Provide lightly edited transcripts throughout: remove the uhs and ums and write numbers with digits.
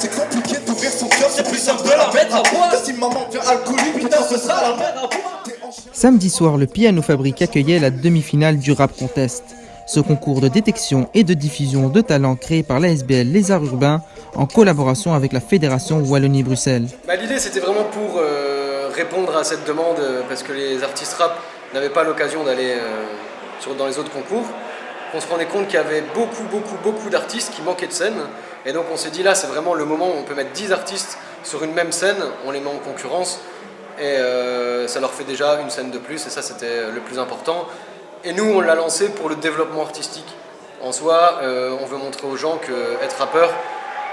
C'est compliqué d'ouvrir son cœur, c'est plus simple de la mettre à poids. Si maman devient alcoolique, putain ce sera la merde à poids. Samedi soir, le Piano Fabrique accueillait la demi-finale du Rap Contest. Ce concours de détection et de diffusion de talents créé par l'ASBL Les Arts Urbains en collaboration avec la Fédération Wallonie-Bruxelles. L'idée c'était vraiment pour répondre à cette demande parce que les artistes rap n'avaient pas l'occasion d'aller dans les autres concours. On se rendait compte qu'il y avait beaucoup d'artistes qui manquaient de scène. Et donc on s'est dit là c'est vraiment le moment où on peut mettre 10 artistes sur une même scène, on les met en concurrence et ça leur fait déjà une scène de plus et ça c'était le plus important. Et nous on l'a lancé pour le développement artistique. En soi on veut montrer aux gens qu'être rappeur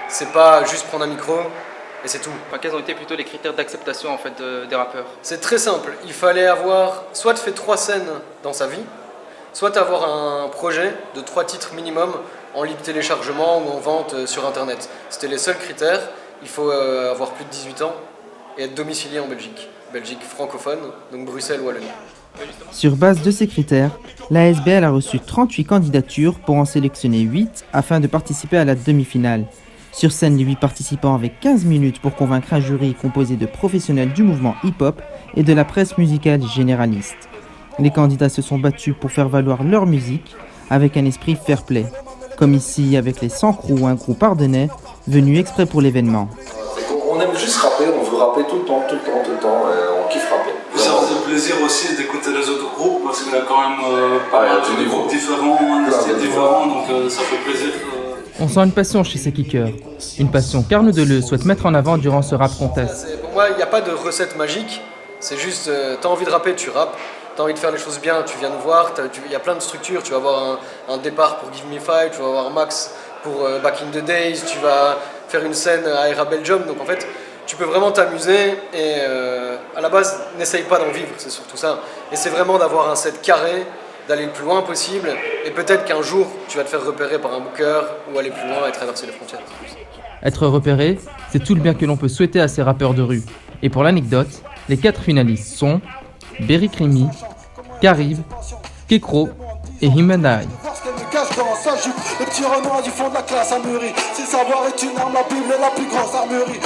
c'est pas juste prendre un micro et c'est tout. Quels ont été plutôt les critères d'acceptation en fait, des rappeurs? C'est très simple, il fallait avoir soit fait 3 scènes dans sa vie, soit avoir un projet de 3 titres minimum en libre téléchargement ou en vente sur internet. C'était les seuls critères. Il faut avoir plus de 18 ans et être domicilié en Belgique. Belgique francophone, donc Bruxelles, Wallonie. Sur base de ces critères, l'ASBL a reçu 38 candidatures pour en sélectionner 8 afin de participer à la demi-finale. Sur scène, les 8 participants avaient 15 minutes pour convaincre un jury composé de professionnels du mouvement hip-hop et de la presse musicale généraliste. Les candidats se sont battus pour faire valoir leur musique avec un esprit fair-play, comme ici avec les 100 Crew, un groupe ardennais venu exprès pour l'événement. On aime juste rapper, on veut rapper tout le temps, on kiffe rapper. Ça faisait plaisir aussi d'écouter les autres groupes parce qu'il y a quand même pas mal de groupes différents, des styles différents, donc ça fait plaisir. On sent une passion chez ces kickers, une passion qu'Arnaud Deleu souhaite mettre en avant durant ce rap contest. Pour moi, il n'y a pas de recette magique, c'est juste, t'as envie de rapper, tu rappes. T'as envie de faire les choses bien, tu viens nous voir, il y a plein de structures, tu vas avoir un départ pour Give Me Five, tu vas avoir Max pour Back in the Days, tu vas faire une scène à Era Belgium, donc en fait tu peux vraiment t'amuser et à la base n'essaye pas d'en vivre, c'est surtout ça. Et c'est vraiment d'avoir un set carré, d'aller le plus loin possible et peut-être qu'un jour tu vas te faire repérer par un booker ou aller plus loin et traverser les frontières. Être repéré, c'est tout le bien que l'on peut souhaiter à ces rappeurs de rue. Et pour l'anecdote, les 4 finalistes sont Berry Krimi, Carib, Kekro et Himandai. Parce qu'elle me cache dans sa jupe, le petit Renoir du fond de la classe a mûri. Si le savoir est une arme, la Bible est la plus grosse armurerie.